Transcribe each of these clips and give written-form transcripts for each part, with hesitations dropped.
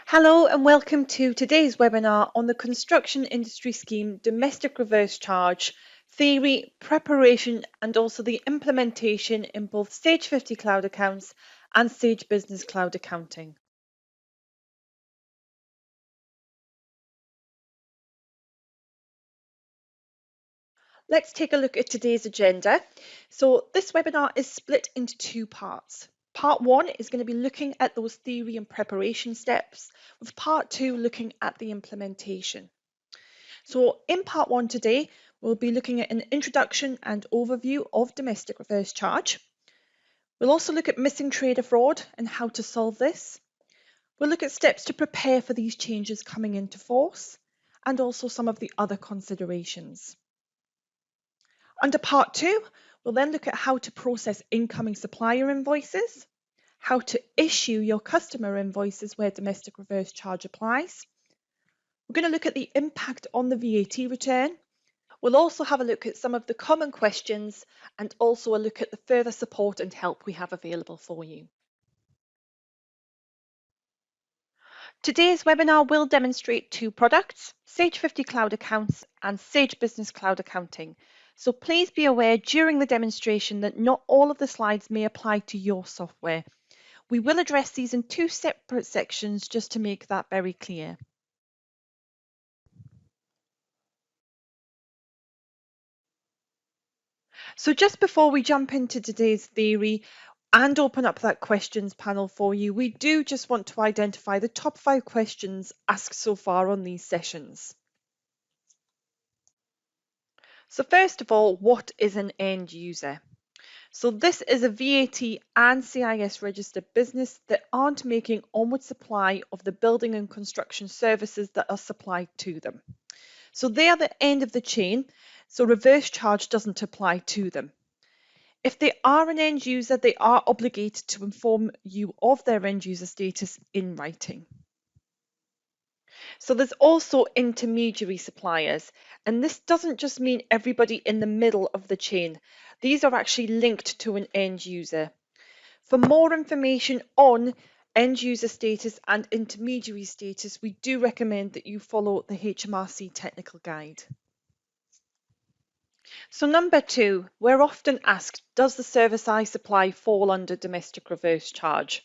Hello and welcome to today's webinar on the Construction Industry Scheme Domestic Reverse Charge Theory, Preparation and also the implementation in both Sage 50 Cloud Accounts and Sage Business Cloud Accounting. Let's take a look at today's agenda. So this webinar is split into two parts. Part one is going to be looking at those theory and preparation steps, with part two looking at the implementation. So in part one today, we'll be looking at an introduction and overview of domestic reverse charge. We'll also look at missing trader fraud and how to solve this. We'll look at steps to prepare for these changes coming into force and also some of the other considerations. Under part two, we'll then look at how to process incoming supplier invoices, how to issue your customer invoices where domestic reverse charge applies. We're going to look at the impact on the VAT return. We'll also have a look at some of the common questions and also a look at the further support and help we have available for you. Today's webinar will demonstrate two products, Sage 50 Cloud Accounts and Sage Business Cloud Accounting. So please be aware during the demonstration that not all of the slides may apply to your software. We will address these in two separate sections just to make that very clear. So just before we jump into today's theory and open up that questions panel for you, we do just want to identify the top 5 questions asked so far on these sessions. So first of all, what is an end user? So this is a VAT and CIS registered business that aren't making onward supply of the building and construction services that are supplied to them. So they are the end of the chain, so reverse charge doesn't apply to them. If they are an end user, they are obligated to inform you of their end user status in writing. So there's also intermediary suppliers, and this doesn't just mean everybody in the middle of the chain. These are actually linked to an end user. For more information on end user status and intermediary status, we do recommend that you follow the HMRC technical guide. So number 2, we're often asked, does the service I supply fall under domestic reverse charge?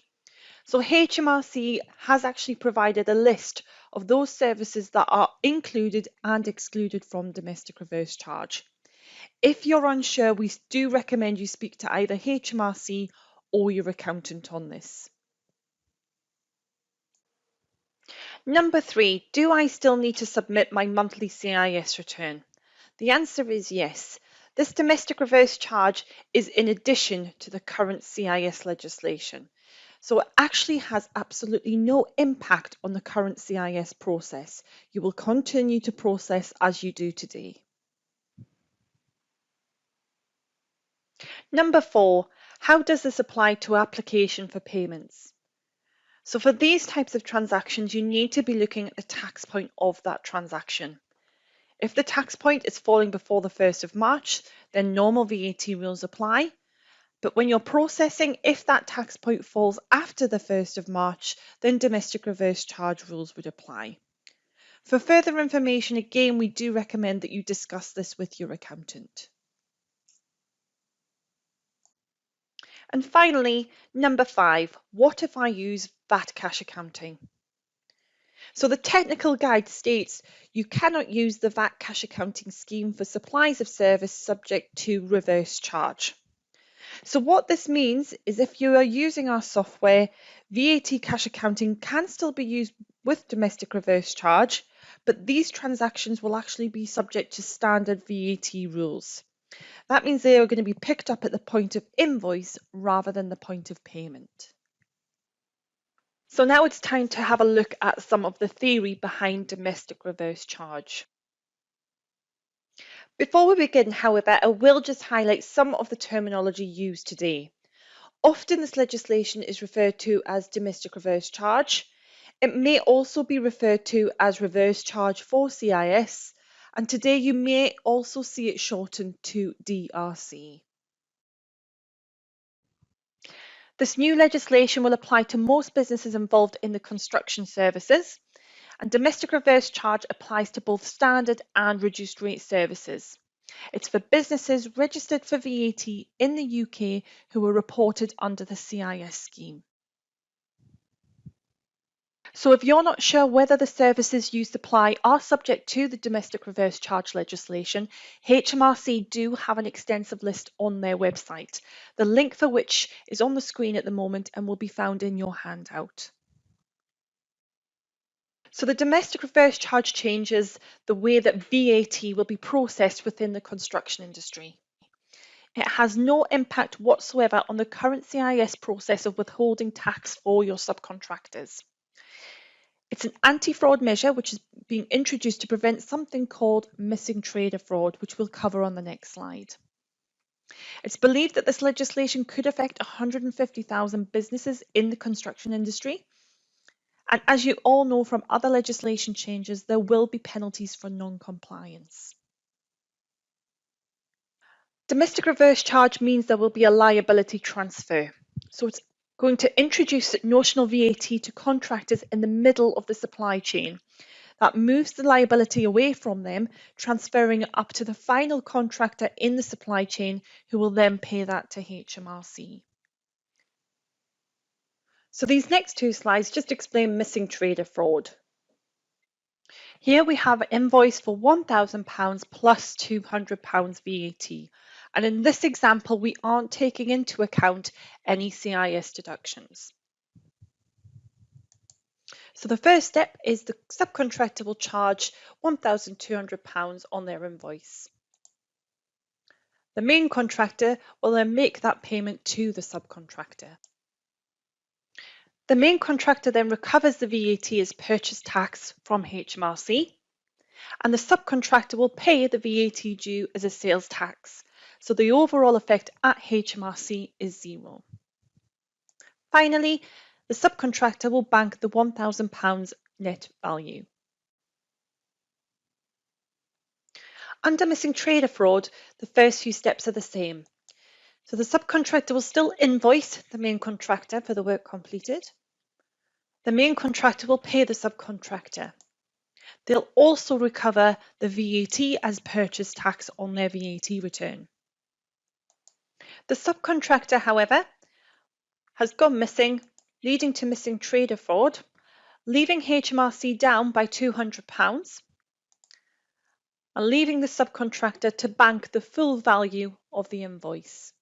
So HMRC has actually provided a list of those services that are included and excluded from domestic reverse charge. If you're unsure, we do recommend you speak to either HMRC or your accountant on this. Number 3, do I still need to submit my monthly CIS return? The answer is yes. This domestic reverse charge is in addition to the current CIS legislation. So it actually has absolutely no impact on the current CIS process. You will continue to process as you do today. Number 4, how does this apply to application for payments? So for these types of transactions, you need to be looking at the tax point of that transaction. If the tax point is falling before the 1st of March, then normal VAT rules apply. But when you're processing, if that tax point falls after the 1st of March, then domestic reverse charge rules would apply. For further information, again, we do recommend that you discuss this with your accountant. And finally, number 5, what if I use VAT cash accounting? So the technical guide states you cannot use the VAT cash accounting scheme for supplies of service subject to reverse charge. So what this means is if you are using our software, VAT cash accounting can still be used with domestic reverse charge, but these transactions will actually be subject to standard VAT rules. That means they are going to be picked up at the point of invoice rather than the point of payment. So now it's time to have a look at some of the theory behind domestic reverse charge. Before we begin, however, I will just highlight some of the terminology used today. Often this legislation is referred to as domestic reverse charge. It may also be referred to as reverse charge for CIS, and today you may also see it shortened to DRC. This new legislation will apply to most businesses involved in the construction services, and domestic reverse charge applies to both standard and reduced rate services. It's for businesses registered for VAT in the UK who are reported under the CIS scheme. So if you're not sure whether the services you supply are subject to the domestic reverse charge legislation, HMRC do have an extensive list on their website, the link for which is on the screen at the moment and will be found in your handout. So the domestic reverse charge changes the way that VAT will be processed within the construction industry. It has no impact whatsoever on the current CIS process of withholding tax for your subcontractors. It's an anti-fraud measure which is being introduced to prevent something called missing trader fraud, which we'll cover on the next slide. It's believed that this legislation could affect 150,000 businesses in the construction industry. And as you all know from other legislation changes, there will be penalties for non-compliance. Domestic reverse charge means there will be a liability transfer. So it's going to introduce notional VAT to contractors in the middle of the supply chain. That moves the liability away from them, transferring it up to the final contractor in the supply chain, who will then pay that to HMRC. So these next two slides just explain missing trader fraud. Here we have an invoice for £1,000 plus £200 VAT. And in this example, we aren't taking into account any CIS deductions. So the first step is the subcontractor will charge £1,200 on their invoice. The main contractor will then make that payment to the subcontractor. The main contractor then recovers the VAT as purchase tax from HMRC, and the subcontractor will pay the VAT due as a sales tax. So the overall effect at HMRC is zero. Finally, the subcontractor will bank the £1,000 net value. Under missing trader fraud, the first few steps are the same. So the subcontractor will still invoice the main contractor for the work completed. The main contractor will pay the subcontractor. They'll also recover the VAT as purchase tax on their VAT return. The subcontractor, however, has gone missing, leading to missing trader fraud, leaving HMRC down by £200 and leaving the subcontractor to bank the full value of the invoice.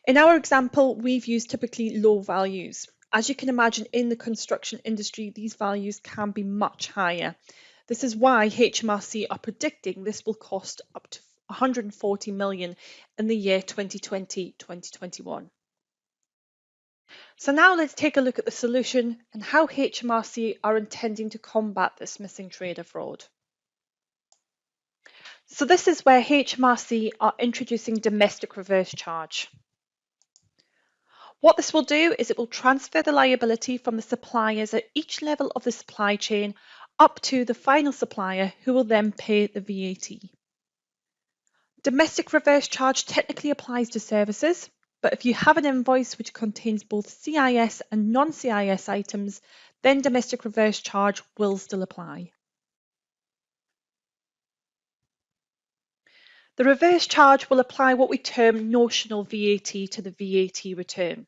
In our example, we've used typically low values. As you can imagine, in the construction industry, these values can be much higher. This is why HMRC are predicting this will cost up to 140 million in the year 2020-2021. So now let's take a look at the solution and how HMRC are intending to combat this missing trader fraud. So this is where HMRC are introducing domestic reverse charge. What this will do is it will transfer the liability from the suppliers at each level of the supply chain up to the final supplier, who will then pay the VAT. Domestic reverse charge technically applies to services, but if you have an invoice which contains both CIS and non-CIS items, then domestic reverse charge will still apply. The reverse charge will apply what we term notional VAT to the VAT return.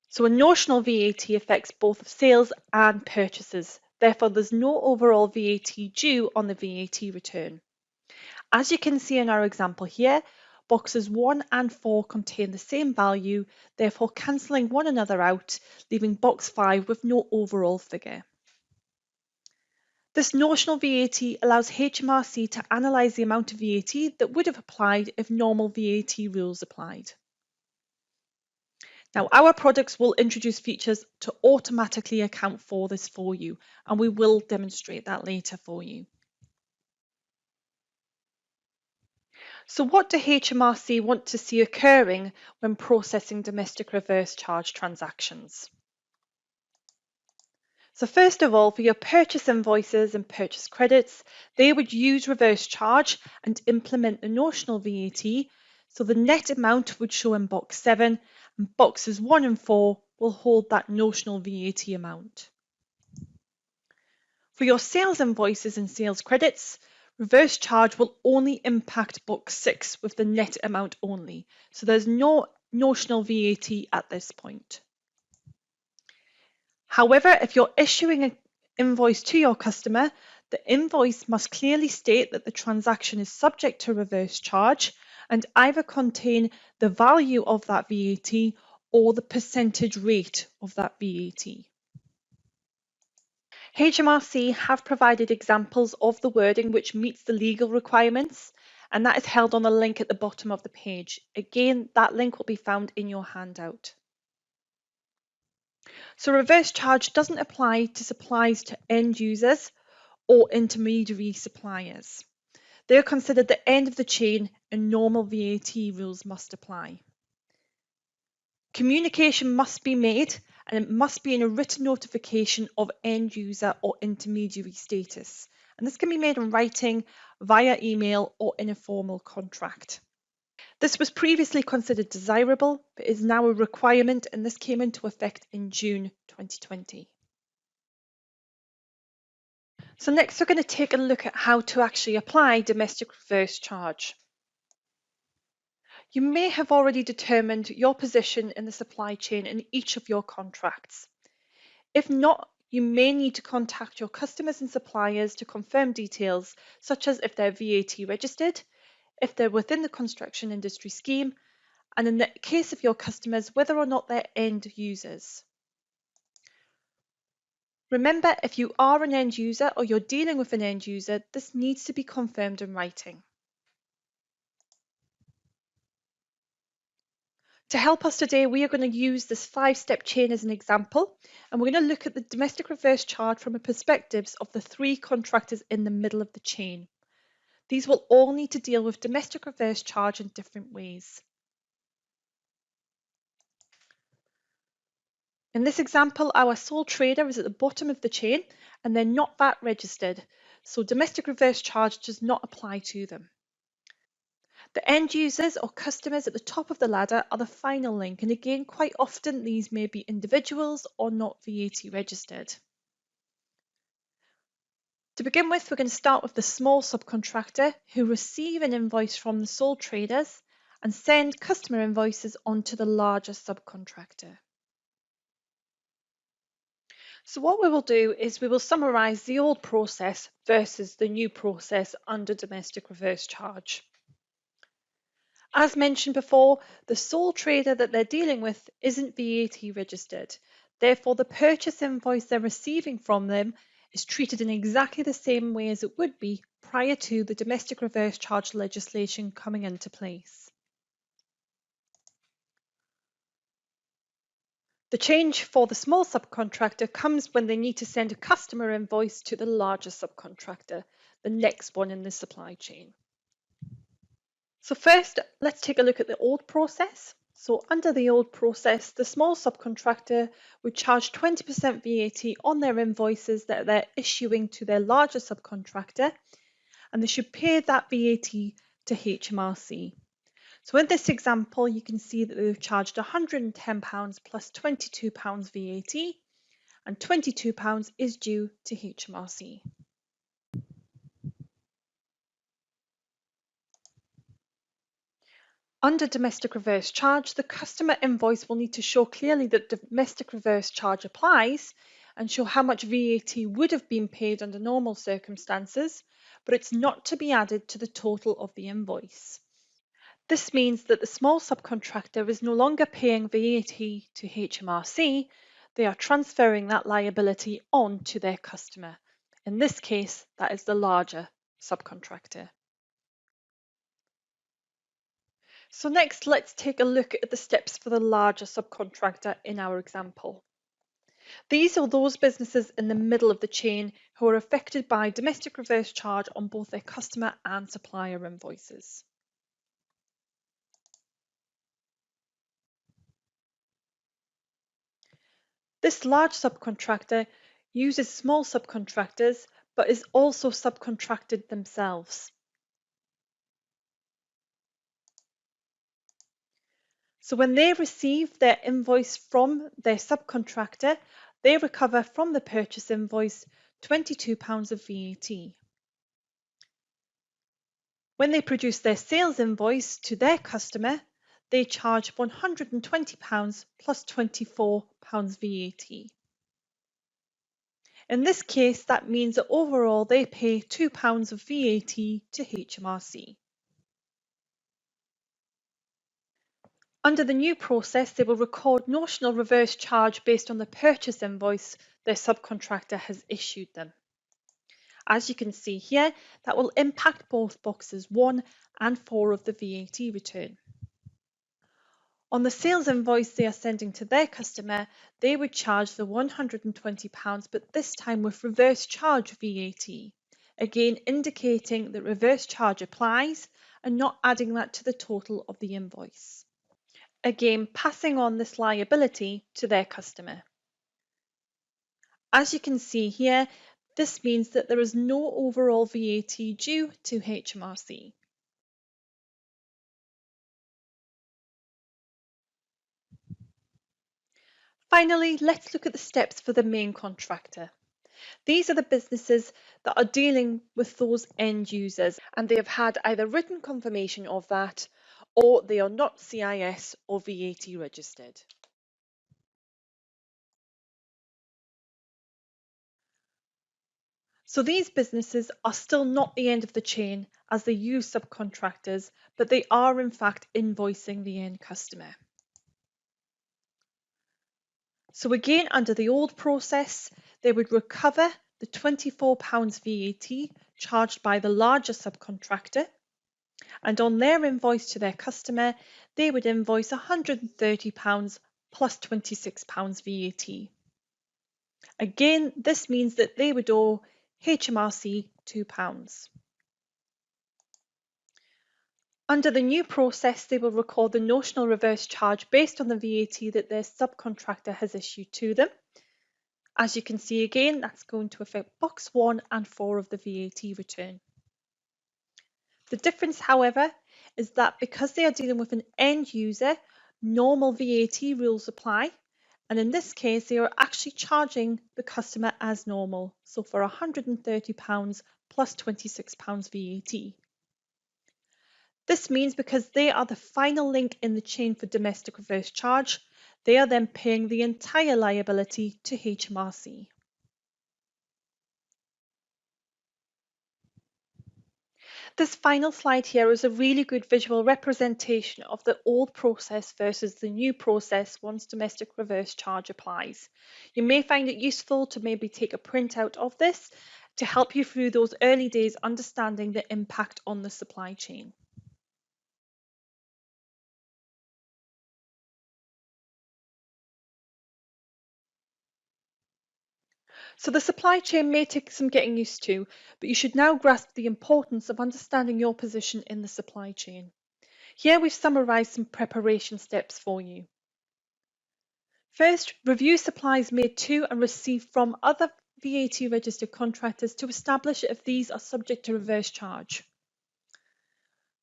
So a notional VAT affects both sales and purchases. Therefore, there's no overall VAT due on the VAT return. As you can see in our example here, boxes 1 and 4 contain the same value, therefore cancelling one another out, leaving box 5 with no overall figure. This notional VAT allows HMRC to analyse the amount of VAT that would have applied if normal VAT rules applied. Now, our products will introduce features to automatically account for this for you, and we will demonstrate that later for you. So what do HMRC want to see occurring when processing domestic reverse charge transactions? So first of all, for your purchase invoices and purchase credits, they would use reverse charge and implement the notional VAT. So the net amount would show in box 7, and boxes 1 and 4 will hold that notional VAT amount. For your sales invoices and sales credits, reverse charge will only impact box 6 with the net amount only, so there's no notional VAT at this point. However, if you're issuing an invoice to your customer, the invoice must clearly state that the transaction is subject to reverse charge and either contain the value of that VAT or the percentage rate of that VAT. HMRC have provided examples of the wording which meets the legal requirements, and that is held on the link at the bottom of the page. Again, that link will be found in your handout. So reverse charge doesn't apply to supplies to end users or intermediary suppliers. They are considered the end of the chain and normal VAT rules must apply. Communication must be made and it must be in a written notification of end user or intermediary status. And this can be made in writing, via email or in a formal contract. This was previously considered desirable, but is now a requirement, and this came into effect in June 2020. So next we're going to take a look at how to actually apply domestic reverse charge. You may have already determined your position in the supply chain in each of your contracts. If not, you may need to contact your customers and suppliers to confirm details, such as if they're VAT registered, if they're within the construction industry scheme, and in the case of your customers, whether or not they're end users. Remember, if you are an end user or you're dealing with an end user, this needs to be confirmed in writing. To help us today, we are going to use this 5-step chain as an example, and we're going to look at the domestic reverse charge from a perspective of the 3 contractors in the middle of the chain. These will all need to deal with domestic reverse charge in different ways. In this example, our sole trader is at the bottom of the chain and they're not VAT registered, so domestic reverse charge does not apply to them. The end users or customers at the top of the ladder are the final link, and again, quite often these may be individuals or not VAT registered. To begin with, we're going to start with the small subcontractor who receive an invoice from the sole traders and send customer invoices on to the larger subcontractor. So what we will do is we will summarise the old process versus the new process under domestic reverse charge. As mentioned before, the sole trader that they're dealing with isn't VAT registered. Therefore, the purchase invoice they're receiving from them is treated in exactly the same way as it would be prior to the domestic reverse charge legislation coming into place. The change for the small subcontractor comes when they need to send a customer invoice to the larger subcontractor, the next one in the supply chain. So first, let's take a look at the old process. So under the old process, the small subcontractor would charge 20% VAT on their invoices that they're issuing to their larger subcontractor, and they should pay that VAT to HMRC. So in this example, you can see that they've charged £110 plus £22 VAT, and £22 is due to HMRC. Under domestic reverse charge, the customer invoice will need to show clearly that domestic reverse charge applies and show how much VAT would have been paid under normal circumstances, but it's not to be added to the total of the invoice. This means that the small subcontractor is no longer paying VAT to HMRC, they are transferring that liability on to their customer. In this case, that is the larger subcontractor. So next, let's take a look at the steps for the larger subcontractor in our example. These are those businesses in the middle of the chain who are affected by domestic reverse charge on both their customer and supplier invoices. This large subcontractor uses small subcontractors but is also subcontracted themselves. So when they receive their invoice from their subcontractor, they recover from the purchase invoice £22 of VAT. When they produce their sales invoice to their customer, they charge £120 plus £24 VAT. In this case, that means that overall they pay £2 of VAT to HMRC. Under the new process, they will record notional reverse charge based on the purchase invoice their subcontractor has issued them. As you can see here, that will impact both boxes 1 and 4 of the VAT return. On the sales invoice they are sending to their customer, they would charge the £120, but this time with reverse charge VAT, again indicating that reverse charge applies and not adding that to the total of the invoice. Again, passing on this liability to their customer. As you can see here, this means that there is no overall VAT due to HMRC. Finally, let's look at the steps for the main contractor. These are the businesses that are dealing with those end users and they have had either written confirmation of that or they are not CIS or VAT registered. So these businesses are still not the end of the chain as they use subcontractors, but they are in fact invoicing the end customer. So again, under the old process, they would recover the £24 VAT charged by the larger subcontractor, and on their invoice to their customer, they would invoice £130 plus £26 VAT. Again, this means that they would owe HMRC £2. Under the new process, they will record the notional reverse charge based on the VAT that their subcontractor has issued to them. As you can see again, that's going to affect box 1 and 4 of the VAT return. The difference, however, is that because they are dealing with an end user, normal VAT rules apply. And in this case, they are actually charging the customer as normal. So for £130 plus £26 VAT. This means because they are the final link in the chain for domestic reverse charge, they are then paying the entire liability to HMRC. This final slide here is a really good visual representation of the old process versus the new process once domestic reverse charge applies. You may find it useful to maybe take a printout of this to help you through those early days understanding the impact on the supply chain. So the supply chain may take some getting used to, but you should now grasp the importance of understanding your position in the supply chain. Here we've summarised some preparation steps for you. First, review supplies made to and received from other VAT registered contractors to establish if these are subject to reverse charge.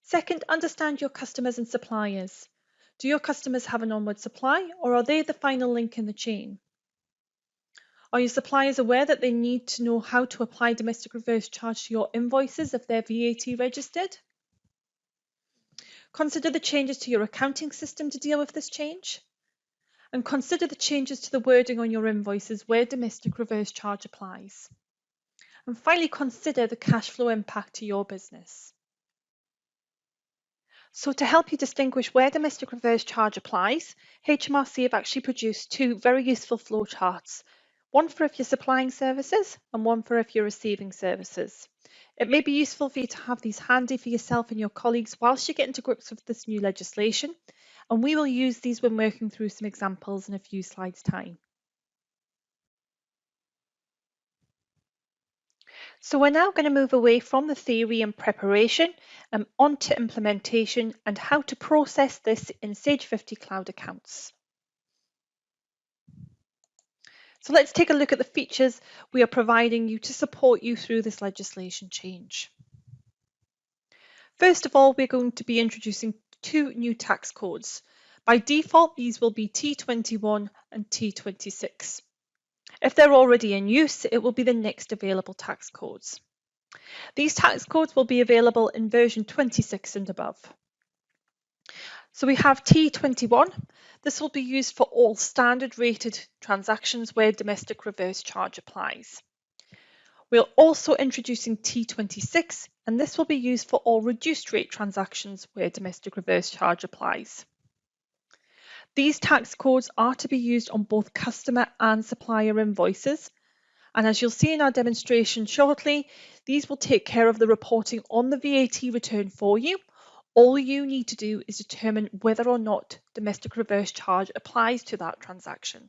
Second, understand your customers and suppliers. Do your customers have an onward supply or are they the final link in the chain? Are your suppliers aware that they need to know how to apply domestic reverse charge to your invoices if they're VAT registered? Consider the changes to your accounting system to deal with this change. And consider the changes to the wording on your invoices where domestic reverse charge applies. And finally, consider the cash flow impact to your business. So to help you distinguish where domestic reverse charge applies, HMRC have actually produced two very useful flowcharts. One for if you're supplying services and one for if you're receiving services. It may be useful for you to have these handy for yourself and your colleagues whilst you get into grips with this new legislation, and we will use these when working through some examples in a few slides' time. So we're now going to move away from the theory and preparation and on to implementation and how to process this in Sage 50 Cloud accounts. So let's take a look at the features we are providing you to support you through this legislation change. First of all, we're going to be introducing two new tax codes. By default, these will be T21 and T26. If they're already in use, it will be the next available tax codes. These tax codes will be available in version 26 and above. So we have T21. This will be used for all standard rated transactions where domestic reverse charge applies. We're also introducing T26, and this will be used for all reduced rate transactions where domestic reverse charge applies. These tax codes are to be used on both customer and supplier invoices, and as you'll see in our demonstration shortly, these will take care of the reporting on the VAT return for you. All you need to do is determine whether or not domestic reverse charge applies to that transaction.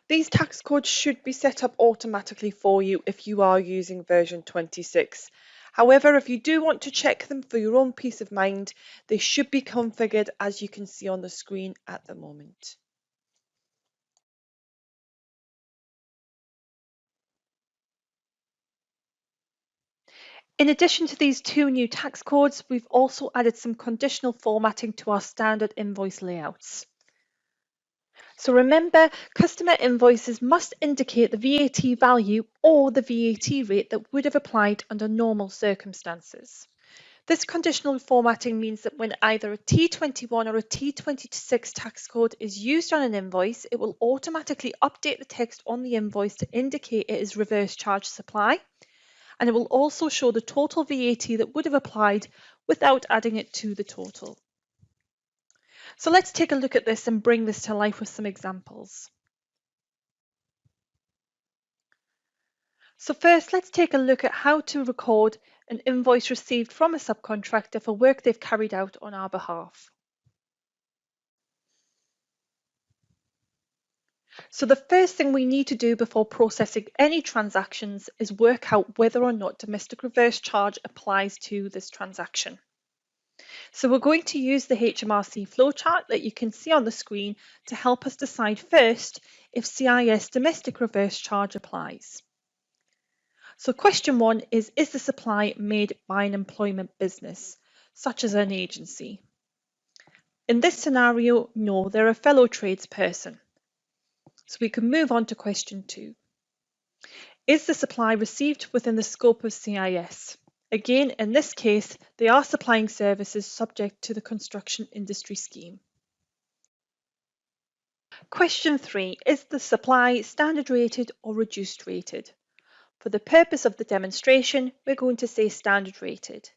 These tax codes should be set up automatically for you if you are using version 26. However, if you do want to check them for your own peace of mind, they should be configured as you can see on the screen at the moment. In addition to these two new tax codes, we've also added some conditional formatting to our standard invoice layouts. So remember, customer invoices must indicate the VAT value or the VAT rate that would have applied under normal circumstances. This conditional formatting means that when either a T21 or a T26 tax code is used on an invoice, it will automatically update the text on the invoice to indicate it is reverse charge supply, and it will also show the total VAT that would have applied without adding it to the total. So let's take a look at this and bring this to life with some examples. So first, let's take a look at how to record an invoice received from a subcontractor for work they've carried out on our behalf. So the first thing we need to do before processing any transactions is work out whether or not domestic reverse charge applies to this transaction. So we're going to use the HMRC flowchart that you can see on the screen to help us decide first if CIS domestic reverse charge applies. So question one is the supply made by an employment business, such as an agency? In this scenario, no, they're a fellow tradesperson. So we can move on to question two. Is the supply received within the scope of CIS? Again, in this case, they are supplying services subject to the construction industry scheme. Question three, is the supply standard rated or reduced rated? For the purpose of the demonstration, we're going to say standard rated.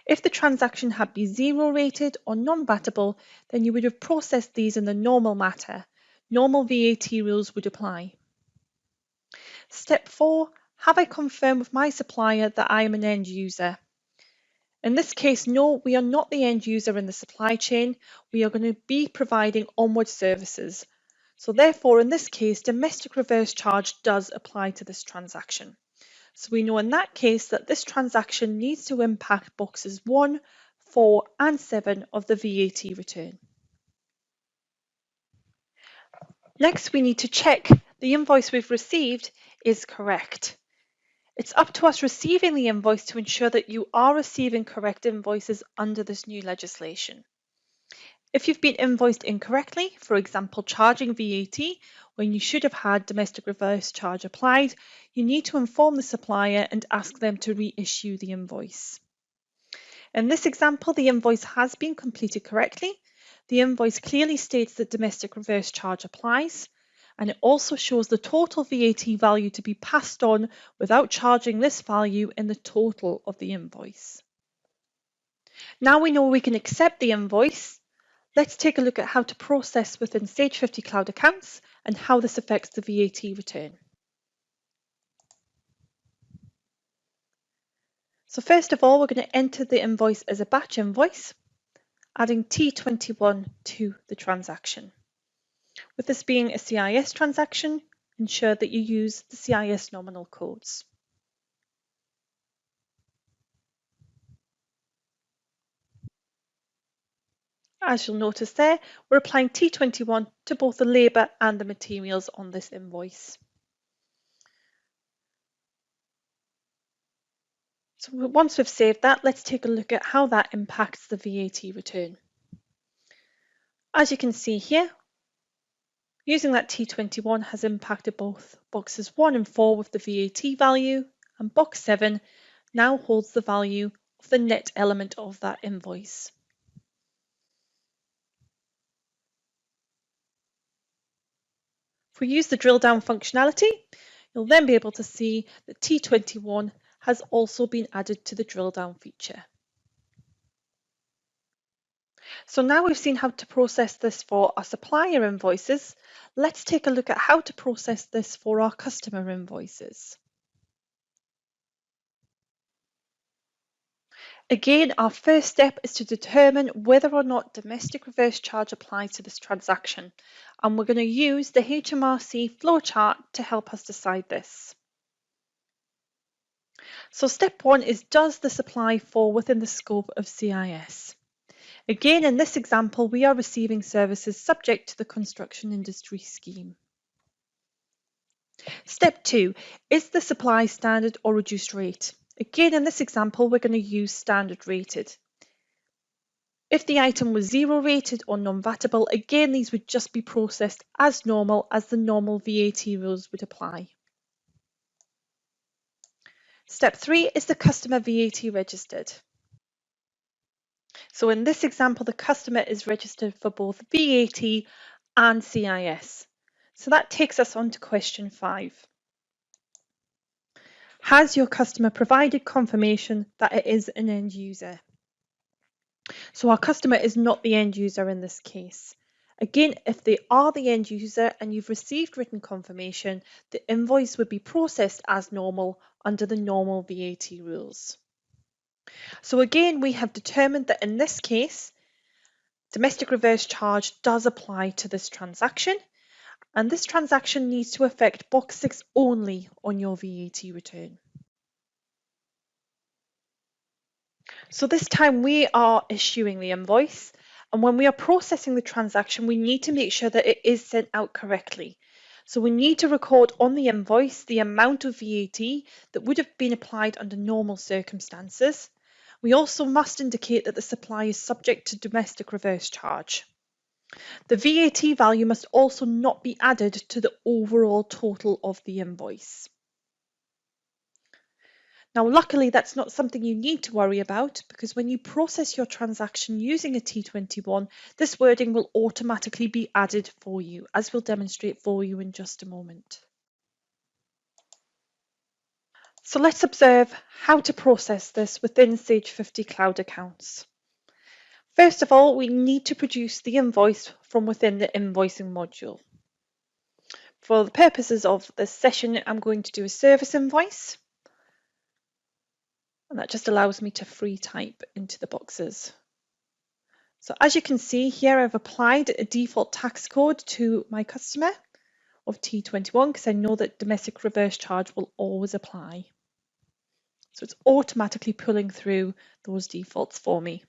If the transaction had been zero rated or non-VATable, then you would have processed these in the normal manner. Normal VAT rules would apply. Step 4. Have I confirmed with my supplier that I am an end user? In this case, no, we are not the end user in the supply chain. We are going to be providing onward services. So therefore, in this case, domestic reverse charge does apply to this transaction. So we know in that case that this transaction needs to impact boxes 1, 4 and 7 of the VAT return. Next, we need to check the invoice we've received is correct. It's up to us receiving the invoice to ensure that you are receiving correct invoices under this new legislation. If you've been invoiced incorrectly, for example, charging VAT when you should have had domestic reverse charge applied, you need to inform the supplier and ask them to reissue the invoice. In this example, the invoice has been completed correctly. The invoice clearly states that domestic reverse charge applies, and it also shows the total VAT value to be passed on without charging this value in the total of the invoice. Now we know we can accept the invoice. Let's take a look at how to process within Sage 50 Cloud accounts and how this affects the VAT return. So first of all, we're going to enter the invoice as a batch invoice, adding T21 to the transaction. With this being a CIS transaction, ensure that you use the CIS nominal codes. As you'll notice there, we're applying T21 to both the labour and the materials on this invoice. So once we've saved that, let's take a look at how that impacts the VAT return. As you can see here, using that T21 has impacted both boxes 1 and 4 with the VAT value, and box 7 now holds the value of the net element of that invoice. If we use the drill down functionality, you'll then be able to see that T21 has also been added to the drill down feature. So now we've seen how to process this for our supplier invoices, let's take a look at how to process this for our customer invoices. Again, our first step is to determine whether or not domestic reverse charge applies to this transaction, and we're going to use the HMRC flowchart to help us decide this. So step 1 is, does the supply fall within the scope of CIS? Again, in this example, we are receiving services subject to the construction industry scheme. Step 2, is the supply standard or reduced rate? Again, in this example, we're going to use standard rated. If the item was 0 rated or non-VATable, again, these would just be processed as normal as the normal VAT rules would apply. Step 3, is the customer VAT registered? So in this example, the customer is registered for both VAT and CIS. So that takes us on to question 5. Has your customer provided confirmation that it is an end user? So our customer is not the end user in this case. Again, if they are the end user and you've received written confirmation, the invoice would be processed as normal under the normal VAT rules. So again, we have determined that in this case, domestic reverse charge does apply to this transaction, and this transaction needs to affect box 6 only on your VAT return. So this time we are issuing the invoice, and when we are processing the transaction, we need to make sure that it is sent out correctly. So we need to record on the invoice the amount of VAT that would have been applied under normal circumstances. We also must indicate that the supply is subject to domestic reverse charge. The VAT value must also not be added to the overall total of the invoice. Now, luckily, that's not something you need to worry about, because when you process your transaction using a T21, this wording will automatically be added for you, as we'll demonstrate for you in just a moment. So let's observe how to process this within Sage 50 Cloud accounts. First of all, we need to produce the invoice from within the invoicing module. For the purposes of this session, I'm going to do a service invoice. And that just allows me to free type into the boxes. So as you can see here, I've applied a default tax code to my customer of T21 because I know that domestic reverse charge will always apply. So it's automatically pulling through those defaults for me.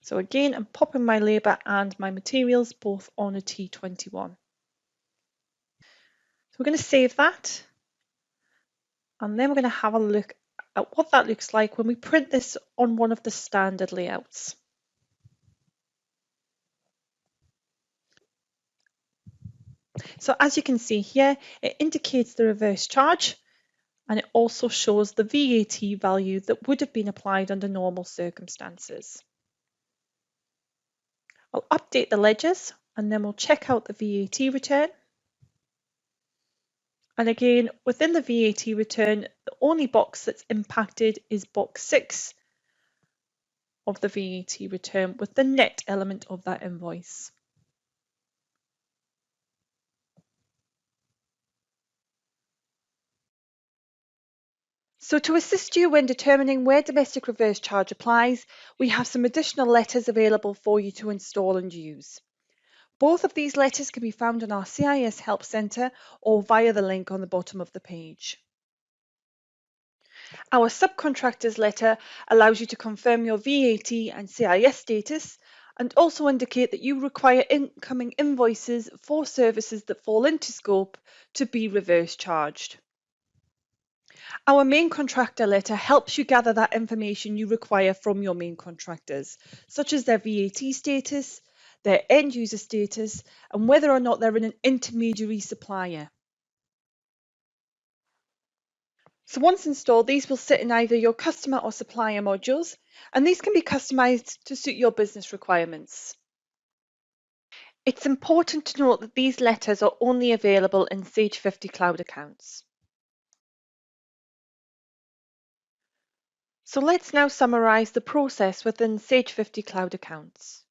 So again, I'm popping my labour and my materials both on a T21. So we're going to save that, and then we're going to have a look at what that looks like when we print this on one of the standard layouts. So as you can see here, it indicates the reverse charge, and it also shows the VAT value that would have been applied under normal circumstances. I'll update the ledgers, and then we'll check out the VAT return. And again, within the VAT return, the only box that's impacted is box 6 of the VAT return with the net element of that invoice. So to assist you when determining where domestic reverse charge applies, we have some additional letters available for you to install and use. Both of these letters can be found on our CIS Help Centre or via the link on the bottom of the page. Our subcontractors letter allows you to confirm your VAT and CIS status, and also indicate that you require incoming invoices for services that fall into scope to be reverse charged. Our main contractor letter helps you gather that information you require from your main contractors, such as their VAT status, their end user status, and whether or not they're an intermediary supplier. So once installed, these will sit in either your customer or supplier modules, and these can be customized to suit your business requirements. It's important to note that these letters are only available in Sage 50 Cloud accounts. So let's now summarize the process within Sage 50 Cloud accounts.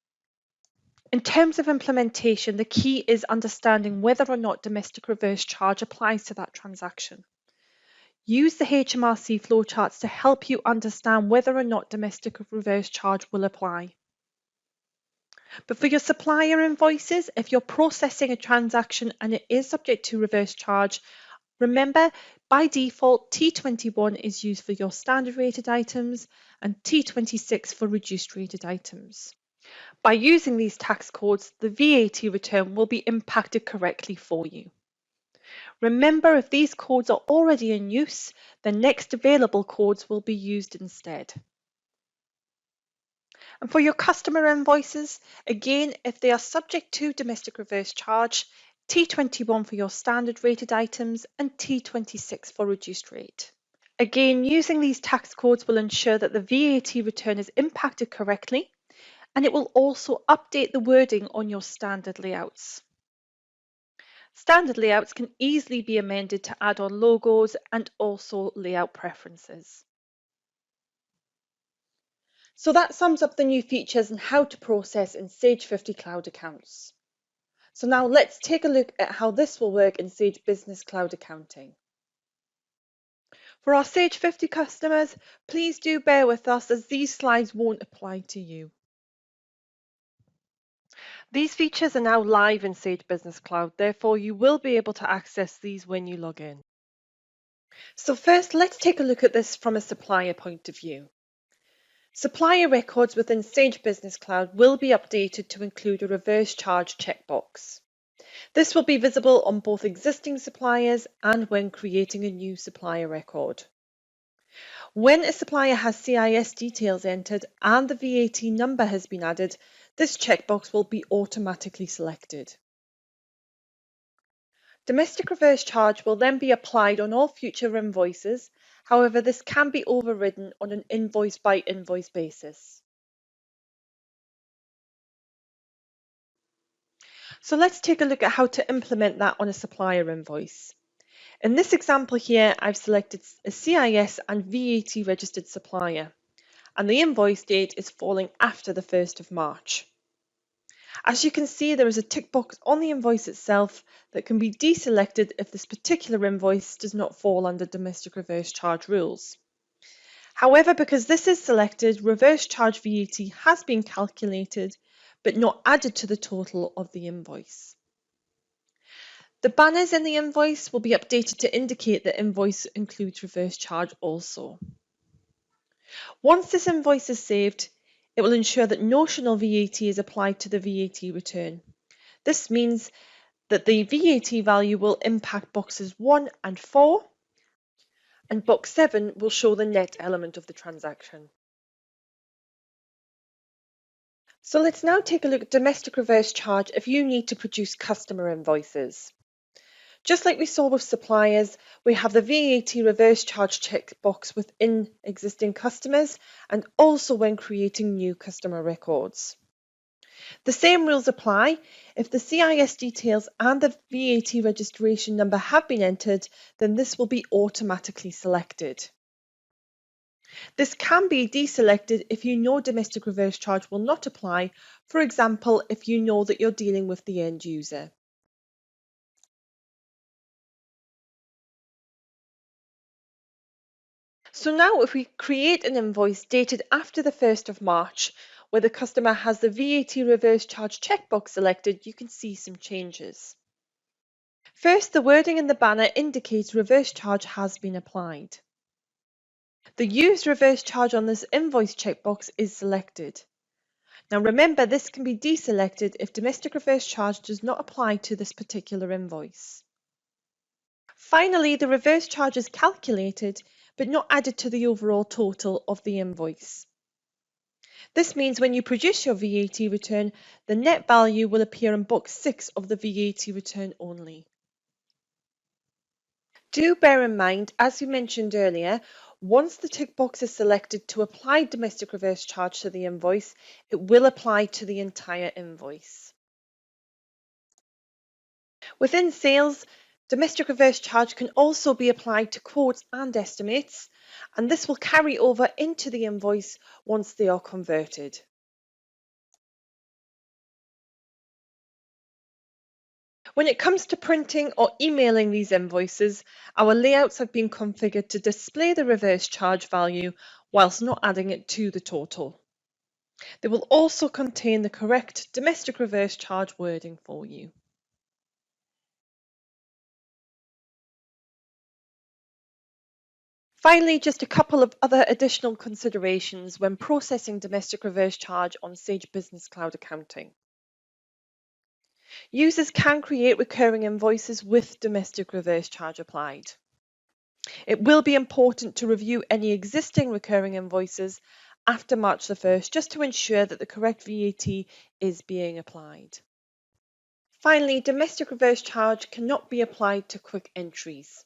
In terms of implementation, the key is understanding whether or not domestic reverse charge applies to that transaction. Use the HMRC flowcharts to help you understand whether or not domestic reverse charge will apply. But for your supplier invoices, if you're processing a transaction and it is subject to reverse charge, remember by default T21 is used for your standard rated items and T26 for reduced rated items. By using these tax codes, the VAT return will be impacted correctly for you. Remember, if these codes are already in use, the next available codes will be used instead. And for your customer invoices, again, if they are subject to domestic reverse charge, T21 for your standard rated items and T26 for reduced rate. Again, using these tax codes will ensure that the VAT return is impacted correctly, and it will also update the wording on your standard layouts. Standard layouts can easily be amended to add on logos and also layout preferences. So that sums up the new features and how to process in Sage 50 Cloud accounts. So now let's take a look at how this will work in Sage Business Cloud Accounting. For our Sage 50 customers, please do bear with us as these slides won't apply to you. These features are now live in Sage Business Cloud, therefore you will be able to access these when you log in. So first, let's take a look at this from a supplier point of view. Supplier records within Sage Business Cloud will be updated to include a reverse charge checkbox. This will be visible on both existing suppliers and when creating a new supplier record. When a supplier has CIS details entered and the VAT number has been added, this checkbox will be automatically selected. Domestic reverse charge will then be applied on all future invoices. However, this can be overridden on an invoice by invoice basis. So let's take a look at how to implement that on a supplier invoice. In this example here, I've selected a CIS and VAT registered supplier, and the invoice date is falling after the 1st of March. As you can see, there is a tick box on the invoice itself that can be deselected if this particular invoice does not fall under domestic reverse charge rules. However, because this is selected, reverse charge VAT has been calculated but not added to the total of the invoice. The banners in the invoice will be updated to indicate the invoice includes reverse charge also. Once this invoice is saved, it will ensure that notional VAT is applied to the VAT return. This means that the VAT value will impact boxes 1 and 4, and box 7 will show the net element of the transaction. So let's now take a look at domestic reverse charge if you need to produce customer invoices. Just like we saw with suppliers, we have the VAT reverse charge checkbox within existing customers and also when creating new customer records. The same rules apply. If the CIS details and the VAT registration number have been entered, then this will be automatically selected. This can be deselected if you know domestic reverse charge will not apply, for example, if you know that you're dealing with the end user. So now if we create an invoice dated after the 1st of March, where the customer has the VAT reverse charge checkbox selected, you can see some changes. First, the wording in the banner indicates reverse charge has been applied. The Use Reverse Charge on this invoice checkbox is selected. Now remember, this can be deselected if domestic reverse charge does not apply to this particular invoice. Finally, the reverse charge is calculated but not added to the overall total of the invoice. This means when you produce your VAT return, the net value will appear in box 6 of the VAT return only. Do bear in mind, as we mentioned earlier, once the tick box is selected to apply domestic reverse charge to the invoice, it will apply to the entire invoice. Within sales, domestic reverse charge can also be applied to quotes and estimates, and this will carry over into the invoice once they are converted. When it comes to printing or emailing these invoices, our layouts have been configured to display the reverse charge value whilst not adding it to the total. They will also contain the correct domestic reverse charge wording for you. Finally, just a couple of other additional considerations when processing domestic reverse charge on Sage Business Cloud Accounting. Users can create recurring invoices with domestic reverse charge applied. It will be important to review any existing recurring invoices after March the 1st just to ensure that the correct VAT is being applied. Finally, domestic reverse charge cannot be applied to quick entries.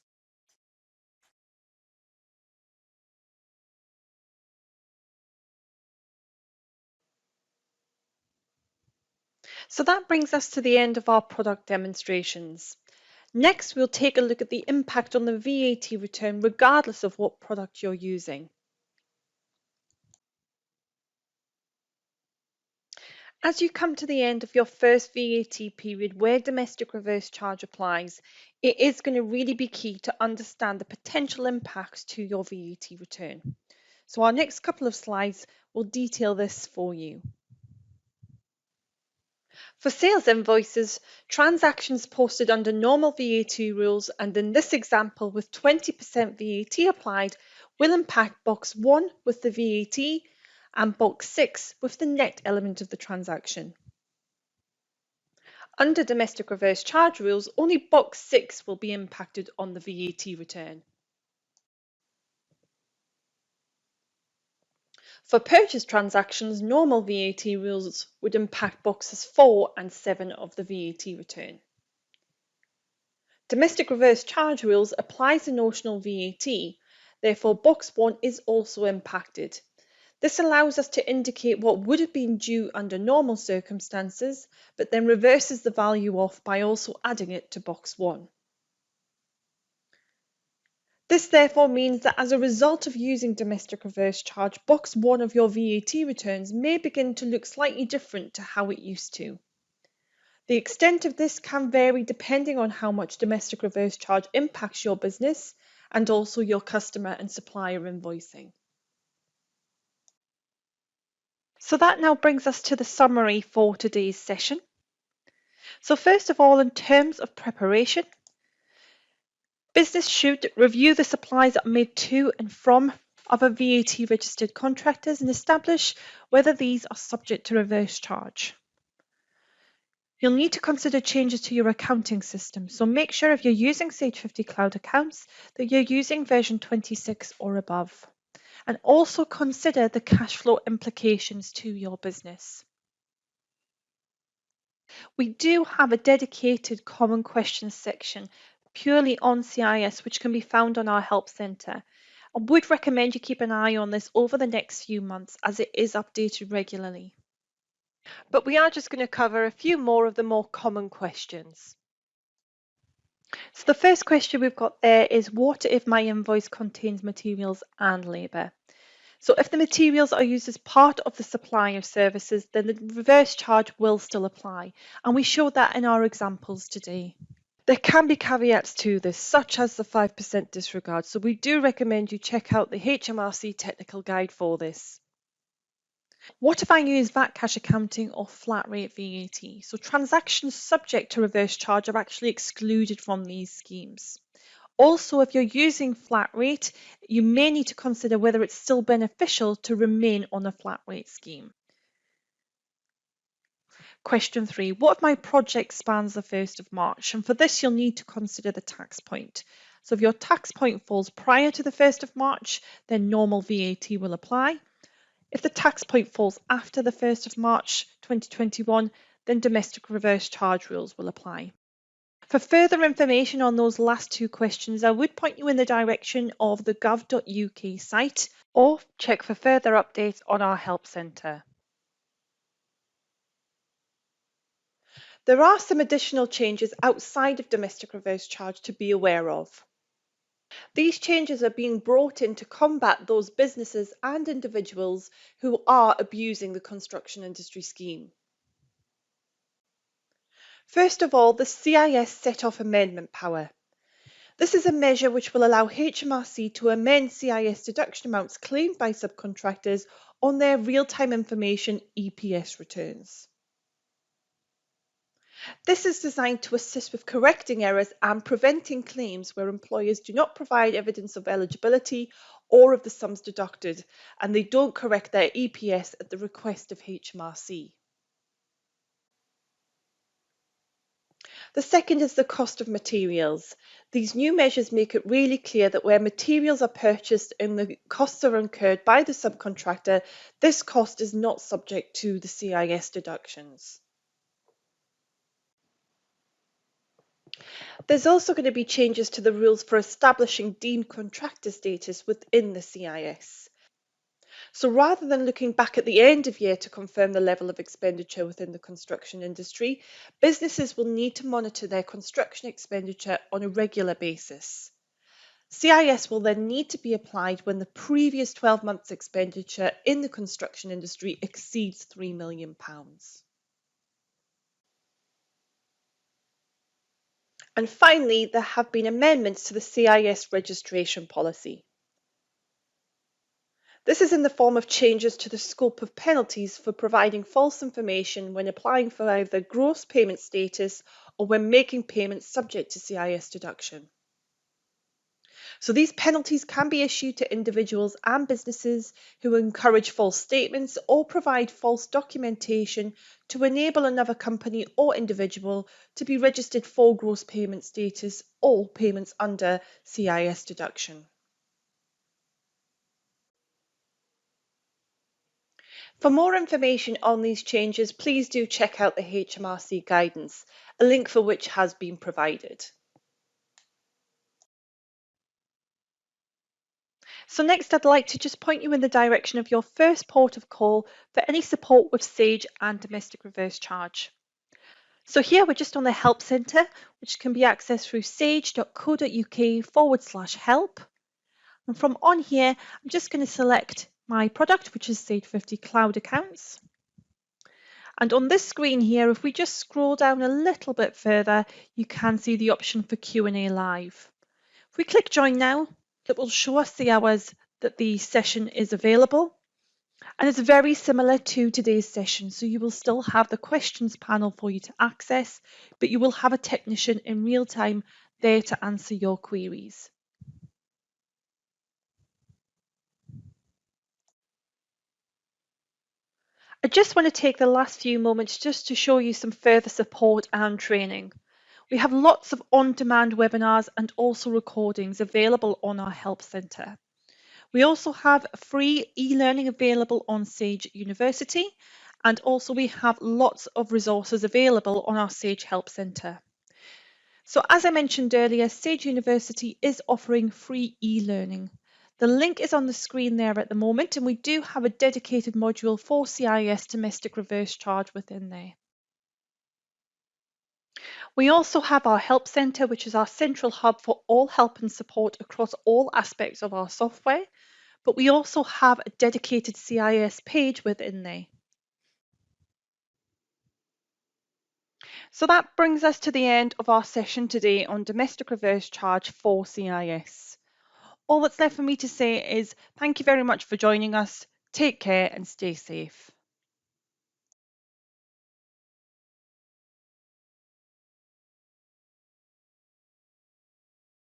So that brings us to the end of our product demonstrations. Next, we'll take a look at the impact on the VAT return regardless of what product you're using. As you come to the end of your first VAT period where domestic reverse charge applies, it is going to really be key to understand the potential impacts to your VAT return. So our next couple of slides will detail this for you. For sales invoices, transactions posted under normal VAT rules and in this example with 20% VAT applied will impact box 1 with the VAT and box 6 with the net element of the transaction. Under domestic reverse charge rules, only box 6 will be impacted on the VAT return. For purchase transactions, normal VAT rules would impact boxes 4 and 7 of the VAT return. Domestic reverse charge rules applies the notional VAT, therefore box 1 is also impacted. This allows us to indicate what would have been due under normal circumstances, but then reverses the value off by also adding it to box 1. This therefore means that as a result of using domestic reverse charge, box 1 of your VAT returns may begin to look slightly different to how it used to. The extent of this can vary depending on how much domestic reverse charge impacts your business and also your customer and supplier invoicing. So that now brings us to the summary for today's session. So first of all, in terms of preparation, business should review the supplies that are made to and from other VAT registered contractors and establish whether these are subject to reverse charge. You'll need to consider changes to your accounting system, so make sure if you're using Sage 50 Cloud accounts that you're using version 26 or above. And also consider the cash flow implications to your business. We do have a dedicated common questions section purely on CIS, which can be found on our help centre. I would recommend you keep an eye on this over the next few months as it is updated regularly. But we are just going to cover a few more of the more common questions. So the first question we've got there is, what if my invoice contains materials and labour? So if the materials are used as part of the supplier services, then the reverse charge will still apply. And we showed that in our examples today. There can be caveats to this, such as the 5% disregard. So we do recommend you check out the HMRC technical guide for this. What if I use VAT cash accounting or flat rate VAT? So transactions subject to reverse charge are actually excluded from these schemes. Also, if you're using flat rate, you may need to consider whether it's still beneficial to remain on a flat rate scheme. Question 3. What if my project spans the 1st of March? And for this, you'll need to consider the tax point. So if your tax point falls prior to the 1st of March, then normal VAT will apply. If the tax point falls after the 1st of March 2021, then domestic reverse charge rules will apply. For further information on those last two questions, I would point you in the direction of the gov.uk site or check for further updates on our help centre. There are some additional changes outside of domestic reverse charge to be aware of. These changes are being brought in to combat those businesses and individuals who are abusing the construction industry scheme. First of all, the CIS set-off amendment power. This is a measure which will allow HMRC to amend CIS deduction amounts claimed by subcontractors on their real-time information EPS returns. This is designed to assist with correcting errors and preventing claims where employers do not provide evidence of eligibility or of the sums deducted, and they don't correct their EPS at the request of HMRC. The second is the cost of materials. These new measures make it really clear that where materials are purchased and the costs are incurred by the subcontractor, this cost is not subject to the CIS deductions. There's also going to be changes to the rules for establishing deemed contractor status within the CIS. So rather than looking back at the end of year to confirm the level of expenditure within the construction industry, businesses will need to monitor their construction expenditure on a regular basis. CIS will then need to be applied when the previous 12 months expenditure in the construction industry exceeds £3 million. And finally, there have been amendments to the CIS registration policy. This is in the form of changes to the scope of penalties for providing false information when applying for either gross payment status or when making payments subject to CIS deduction. So these penalties can be issued to individuals and businesses who encourage false statements or provide false documentation to enable another company or individual to be registered for gross payment status or payments under CIS deduction. For more information on these changes, please do check out the HMRC guidance, a link for which has been provided. So next, I'd like to just point you in the direction of your first port of call for any support with Sage and domestic reverse charge. So here we're just on the Help Centre, which can be accessed through sage.co.uk/help. And from on here, I'm just going to select my product, which is Sage 50 Cloud Accounts. And on this screen here, if we just scroll down a little bit further, you can see the option for Q&A Live. If we click Join Now, it will show us the hours that the session is available. And it's very similar to today's session. So you will still have the questions panel for you to access, but you will have a technician in real time there to answer your queries. I just want to take the last few moments just to show you some further support and training. We have lots of on-demand webinars and also recordings available on our Help Centre. We also have free e-learning available on Sage University, and also we have lots of resources available on our Sage Help Centre. So as I mentioned earlier, Sage University is offering free e-learning. The link is on the screen there at the moment, and we do have a dedicated module for CIS domestic reverse charge within there. We also have our Help Centre, which is our central hub for all help and support across all aspects of our software, but we also have a dedicated CIS page within there. So that brings us to the end of our session today on domestic reverse charge for CIS. All that's left for me to say is thank you very much for joining us. Take care and stay safe.